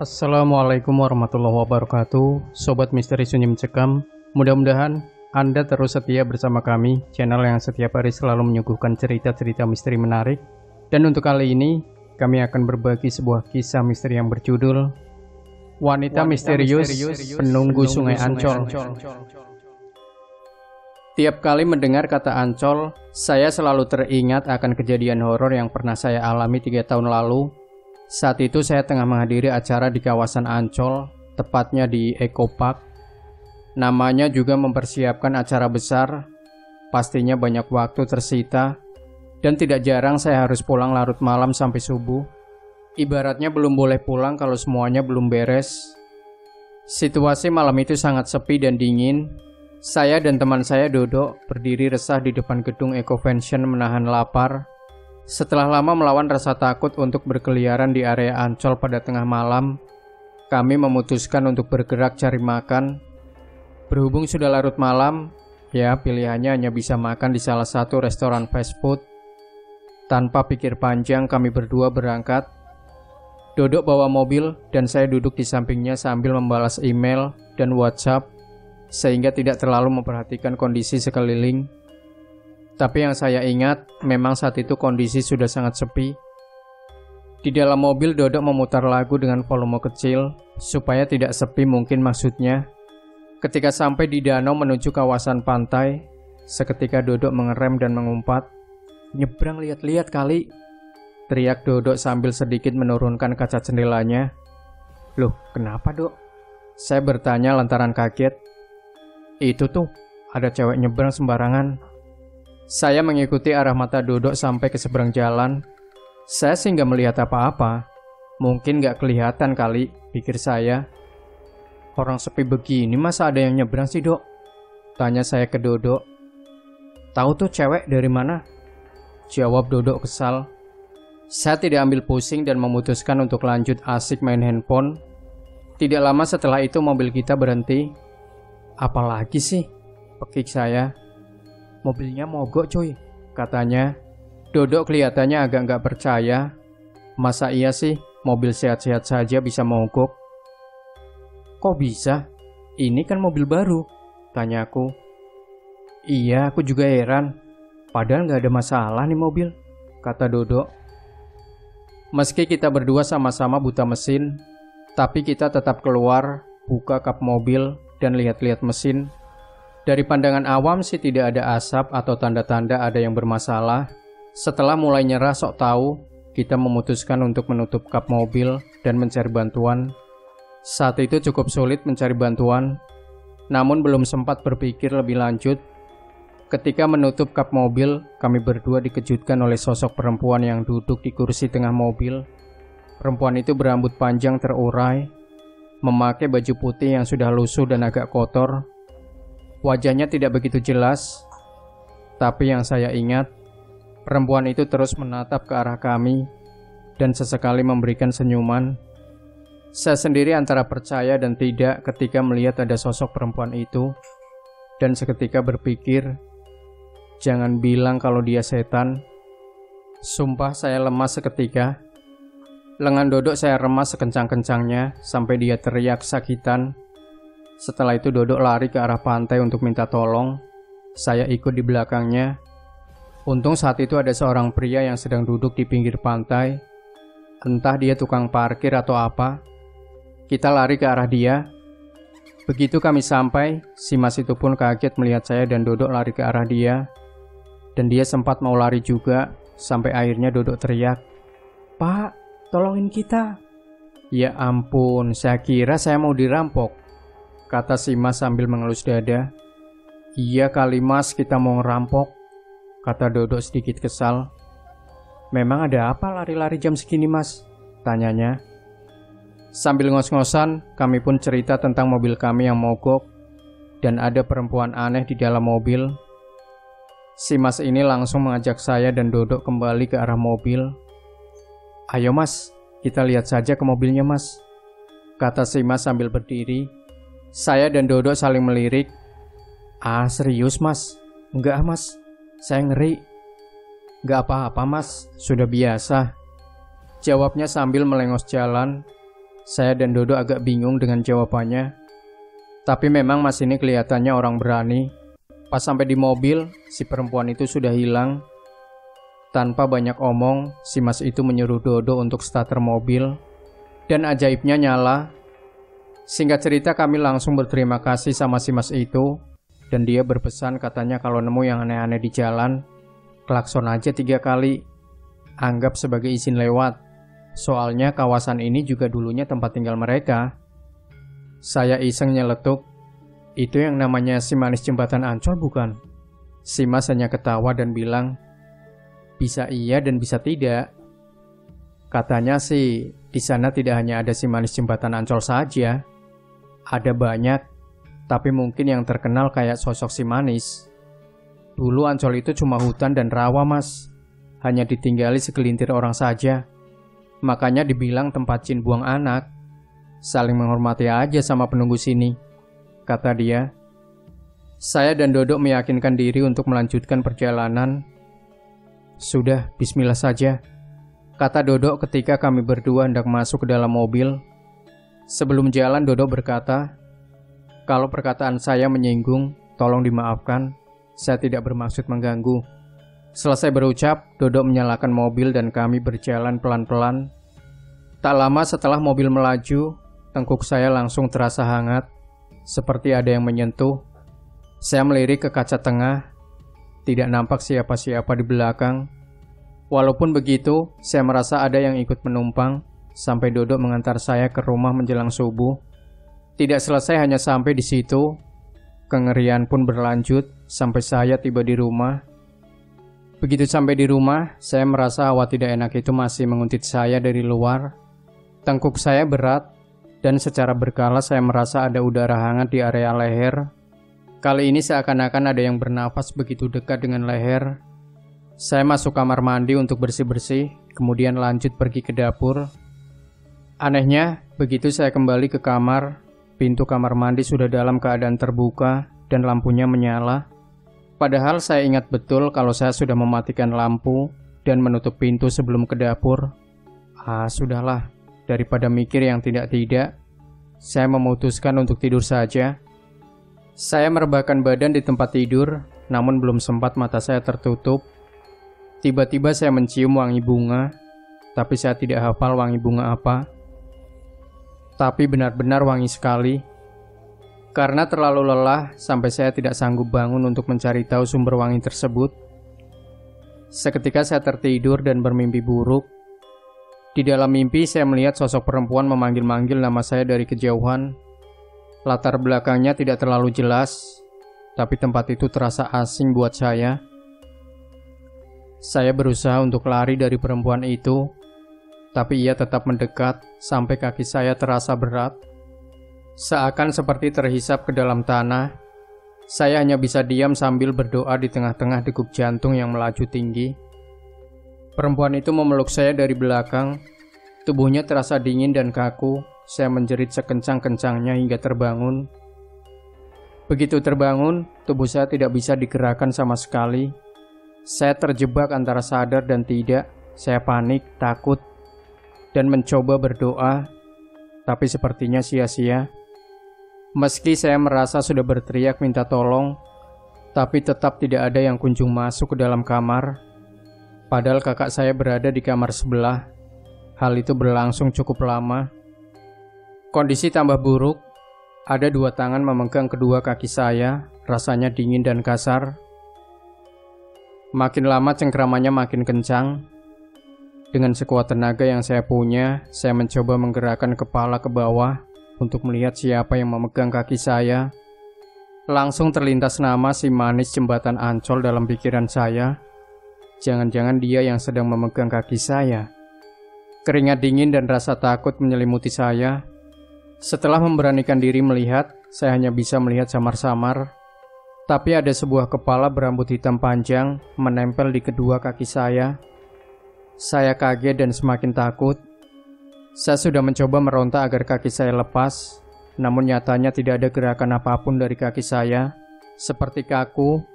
Assalamualaikum warahmatullahi wabarakatuh, Sobat Misteri Sunyi Mencekam. Mudah-mudahan Anda terus setia bersama kami, channel yang setiap hari selalu menyuguhkan cerita-cerita misteri menarik. Dan untuk kali ini, kami akan berbagi sebuah kisah misteri yang berjudul Wanita Misterius Penunggu Sungai Ancol. Tiap kali mendengar kata Ancol, saya selalu teringat akan kejadian horor yang pernah saya alami 3 tahun lalu. Saat itu saya tengah menghadiri acara di kawasan Ancol, tepatnya di Eco Park. Namanya juga mempersiapkan acara besar, pastinya banyak waktu tersita, dan tidak jarang saya harus pulang larut malam sampai subuh. Ibaratnya belum boleh pulang kalau semuanya belum beres. Situasi malam itu sangat sepi dan dingin. Saya dan teman saya duduk berdiri resah di depan gedung Ecovention menahan lapar. Setelah lama melawan rasa takut untuk berkeliaran di area Ancol pada tengah malam, kami memutuskan untuk bergerak cari makan. Berhubung sudah larut malam, ya pilihannya hanya bisa makan di salah satu restoran fast food. Tanpa pikir panjang kami berdua berangkat. Dodok bawa mobil dan saya duduk di sampingnya sambil membalas email dan WhatsApp, sehingga tidak terlalu memperhatikan kondisi sekeliling. Tapi yang saya ingat, memang saat itu kondisi sudah sangat sepi. Di dalam mobil Dodok memutar lagu dengan volume kecil, supaya tidak sepi mungkin maksudnya. Ketika sampai di danau menuju kawasan pantai, seketika Dodok mengerem dan mengumpat. "Nyebrang lihat-lihat kali," teriak Dodok sambil sedikit menurunkan kaca jendelanya. "Loh, kenapa Dok?" Saya bertanya lantaran kaget. "Itu tuh, ada cewek nyebrang sembarangan." Saya mengikuti arah mata Dodok sampai ke seberang jalan. Saya sih nggak melihat apa-apa. Mungkin nggak kelihatan kali, pikir saya. "Orang sepi begini masa ada yang nyebrang sih, Dok?" tanya saya ke Dodok. "Tahu tuh cewek dari mana?" jawab Dodok kesal. Saya tidak ambil pusing dan memutuskan untuk lanjut asik main handphone. Tidak lama setelah itu mobil kita berhenti. "Apalagi sih?" pekik saya. "Mobilnya mogok cuy," katanya. Dodok kelihatannya agak nggak percaya. "Masa iya sih mobil sehat-sehat saja bisa mogok?" "Kok bisa? Ini kan mobil baru," tanyaku. "Iya, aku juga heran. Padahal nggak ada masalah nih mobil," kata Dodok. Meski kita berdua sama-sama buta mesin, tapi kita tetap keluar, buka kap mobil, dan lihat-lihat mesin. Dari pandangan awam sih tidak ada asap atau tanda-tanda ada yang bermasalah. Setelah mulai nyerah sok tahu, kita memutuskan untuk menutup kap mobil dan mencari bantuan. Saat itu cukup sulit mencari bantuan, namun belum sempat berpikir lebih lanjut. Ketika menutup kap mobil, kami berdua dikejutkan oleh sosok perempuan yang duduk di kursi tengah mobil. Perempuan itu berambut panjang terurai, memakai baju putih yang sudah lusuh dan agak kotor. Wajahnya tidak begitu jelas, tapi yang saya ingat, perempuan itu terus menatap ke arah kami dan sesekali memberikan senyuman. Saya sendiri antara percaya dan tidak ketika melihat ada sosok perempuan itu, dan seketika berpikir, jangan bilang kalau dia setan. Sumpah saya lemas seketika. Lengan Dodok saya remas sekencang-kencangnya sampai dia teriak sakitan. Setelah itu Dodok lari ke arah pantai untuk minta tolong. Saya ikut di belakangnya. Untung saat itu ada seorang pria yang sedang duduk di pinggir pantai. Entah dia tukang parkir atau apa. Kita lari ke arah dia. Begitu kami sampai, si mas itu pun kaget melihat saya dan Dodok lari ke arah dia. Dan dia sempat mau lari juga, sampai akhirnya Dodok teriak, "Pak, tolongin kita." Ya ampun, saya kira saya mau dirampok, kata si mas sambil mengelus dada. "Iya kali mas, kita mau ngerampok," kata Dodok sedikit kesal. "Memang ada apa lari-lari jam segini mas?" tanyanya. Sambil ngos-ngosan, kami pun cerita tentang mobil kami yang mogok dan ada perempuan aneh di dalam mobil. Si mas ini langsung mengajak saya dan Dodok kembali ke arah mobil. "Ayo mas, kita lihat saja ke mobilnya mas," kata si mas sambil berdiri. Saya dan Dodok saling melirik. "Ah, serius mas?" "Enggak mas, saya ngeri." "Enggak apa-apa mas, sudah biasa," jawabnya sambil melengos jalan. Saya dan Dodo agak bingung dengan jawabannya. Tapi memang Mas ini kelihatannya orang berani. Pas sampai di mobil, si perempuan itu sudah hilang. Tanpa banyak omong, si Mas itu menyuruh Dodo untuk starter mobil. Dan ajaibnya nyala. Singkat cerita kami langsung berterima kasih sama si Mas itu. Dan dia berpesan katanya kalau nemu yang aneh-aneh di jalan, klakson aja 3 kali. Anggap sebagai izin lewat. Soalnya kawasan ini juga dulunya tempat tinggal mereka. Saya iseng nyeletuk, itu yang namanya si manis jembatan Ancol bukan? Si Mas hanya ketawa dan bilang, bisa iya dan bisa tidak. Katanya sih, di sana tidak hanya ada si manis jembatan Ancol saja. Ada banyak, tapi mungkin yang terkenal kayak sosok si manis. Dulu Ancol itu cuma hutan dan rawa, Mas. Hanya ditinggali segelintir orang saja. Makanya dibilang tempat jin buang anak. Saling menghormati aja sama penunggu sini, kata dia. Saya dan Dodo meyakinkan diri untuk melanjutkan perjalanan. Sudah, bismillah saja, kata Dodo ketika kami berdua hendak masuk ke dalam mobil. Sebelum jalan, Dodo berkata, kalau perkataan saya menyinggung, tolong dimaafkan. Saya tidak bermaksud mengganggu. Selesai berucap, Dodo menyalakan mobil dan kami berjalan pelan-pelan. Tak lama setelah mobil melaju, tengkuk saya langsung terasa hangat, seperti ada yang menyentuh. Saya melirik ke kaca tengah, tidak nampak siapa-siapa di belakang. Walaupun begitu, saya merasa ada yang ikut menumpang, sampai Dodo mengantar saya ke rumah menjelang subuh. Tidak selesai hanya sampai di situ, kengerian pun berlanjut sampai saya tiba di rumah. Begitu sampai di rumah, saya merasa hawa tidak enak itu masih menguntit saya dari luar. Tengkuk saya berat, dan secara berkala saya merasa ada udara hangat di area leher. Kali ini seakan-akan ada yang bernafas begitu dekat dengan leher. Saya masuk kamar mandi untuk bersih-bersih, kemudian lanjut pergi ke dapur. Anehnya, begitu saya kembali ke kamar, pintu kamar mandi sudah dalam keadaan terbuka dan lampunya menyala. Padahal saya ingat betul kalau saya sudah mematikan lampu dan menutup pintu sebelum ke dapur. Sudahlah. Daripada mikir yang tidak-tidak, saya memutuskan untuk tidur saja. Saya merebahkan badan di tempat tidur, namun belum sempat mata saya tertutup. Tiba-tiba saya mencium wangi bunga, tapi saya tidak hafal wangi bunga apa. Tapi benar-benar wangi sekali. Karena terlalu lelah, sampai saya tidak sanggup bangun untuk mencari tahu sumber wangi tersebut. Seketika saya tertidur dan bermimpi buruk. Di dalam mimpi saya melihat sosok perempuan memanggil-manggil nama saya dari kejauhan. Latar belakangnya tidak terlalu jelas, tapi tempat itu terasa asing buat saya. Saya berusaha untuk lari dari perempuan itu, tapi ia tetap mendekat sampai kaki saya terasa berat. Seakan seperti terhisap ke dalam tanah. Saya hanya bisa diam sambil berdoa di tengah-tengah degup jantung yang melaju tinggi. Perempuan itu memeluk saya dari belakang. Tubuhnya terasa dingin dan kaku. Saya menjerit sekencang-kencangnya hingga terbangun. Begitu terbangun, tubuh saya tidak bisa digerakkan sama sekali. Saya terjebak antara sadar dan tidak. Saya panik, takut, dan mencoba berdoa, tapi sepertinya sia-sia. Meski saya merasa sudah berteriak minta tolong, tapi tetap tidak ada yang kunjung masuk ke dalam kamar. Padahal kakak saya berada di kamar sebelah. Hal itu berlangsung cukup lama. Kondisi tambah buruk. Ada 2 tangan memegang kedua kaki saya, rasanya dingin dan kasar. Makin lama cengkramannya makin kencang. Dengan sekuat tenaga yang saya punya, saya mencoba menggerakkan kepala ke bawah untuk melihat siapa yang memegang kaki saya. Langsung terlintas nama si manis jembatan Ancol dalam pikiran saya. Jangan-jangan dia yang sedang memegang kaki saya. Keringat dingin dan rasa takut menyelimuti saya. Setelah memberanikan diri melihat, saya hanya bisa melihat samar-samar. Tapi ada sebuah kepala berambut hitam panjang menempel di kedua kaki saya. Saya kaget dan semakin takut. Saya sudah mencoba meronta agar kaki saya lepas, namun nyatanya tidak ada gerakan apapun dari kaki saya. Seperti kaku.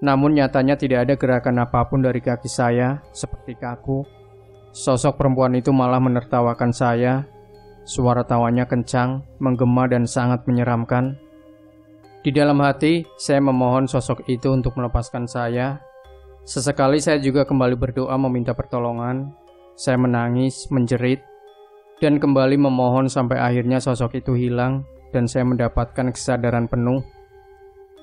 Namun nyatanya tidak ada gerakan apapun dari kaki saya, seperti kaku. Sosok perempuan itu malah menertawakan saya. Suara tawanya kencang, menggema dan sangat menyeramkan. Di dalam hati, saya memohon sosok itu untuk melepaskan saya. Sesekali saya juga kembali berdoa meminta pertolongan. Saya menangis, menjerit, dan kembali memohon sampai akhirnya sosok itu hilang dan saya mendapatkan kesadaran penuh.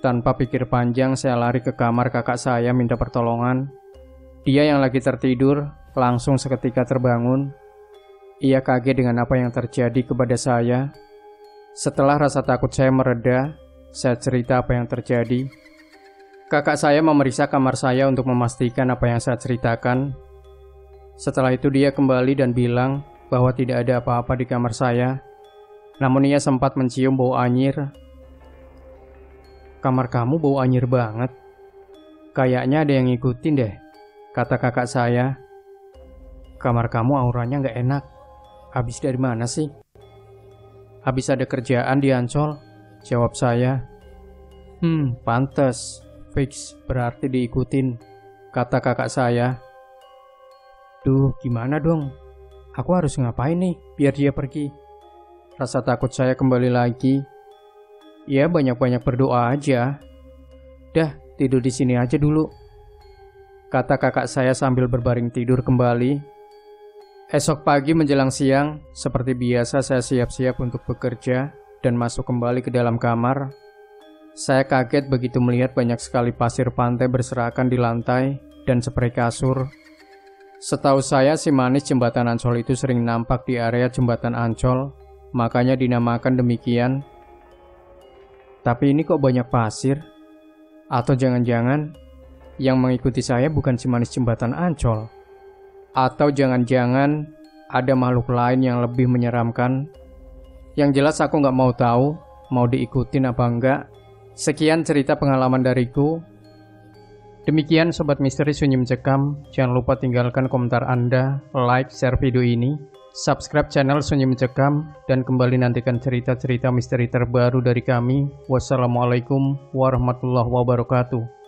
Tanpa pikir panjang, saya lari ke kamar kakak saya minta pertolongan. Dia yang lagi tertidur, langsung seketika terbangun. Ia kaget dengan apa yang terjadi kepada saya. Setelah rasa takut saya mereda, saya cerita apa yang terjadi. Kakak saya memeriksa kamar saya untuk memastikan apa yang saya ceritakan. Setelah itu dia kembali dan bilang bahwa tidak ada apa-apa di kamar saya. Namun ia sempat mencium bau anyir. "Kamar kamu bau anyir banget. Kayaknya ada yang ngikutin deh," kata kakak saya. "Kamar kamu auranya gak enak. Habis dari mana sih?" "Habis ada kerjaan di Ancol," jawab saya. Pantes. Fix, berarti diikutin," kata kakak saya. "Duh, gimana dong? Aku harus ngapain nih biar dia pergi?" Rasa takut saya kembali lagi. Ya banyak-banyak berdoa aja. "Dah, tidur di sini aja dulu," kata kakak saya sambil berbaring tidur kembali. Esok pagi menjelang siang, seperti biasa saya siap-siap untuk bekerja dan masuk kembali ke dalam kamar. Saya kaget begitu melihat banyak sekali pasir pantai berserakan di lantai dan spray kasur. Setahu saya si manis jembatan Ancol itu sering nampak di area jembatan Ancol, makanya dinamakan demikian. Tapi ini kok banyak pasir? Atau jangan-jangan yang mengikuti saya bukan si manis jembatan Ancol? Atau jangan-jangan ada makhluk lain yang lebih menyeramkan? Yang jelas aku nggak mau tahu, mau diikutin apa enggak. Sekian cerita pengalaman dariku. Demikian Sobat Misteri Sunyi Mencekam. Jangan lupa tinggalkan komentar Anda, like, share video ini, subscribe channel Sunyi Mencekam, dan kembali nantikan cerita-cerita misteri terbaru dari kami. Wassalamualaikum warahmatullahi wabarakatuh.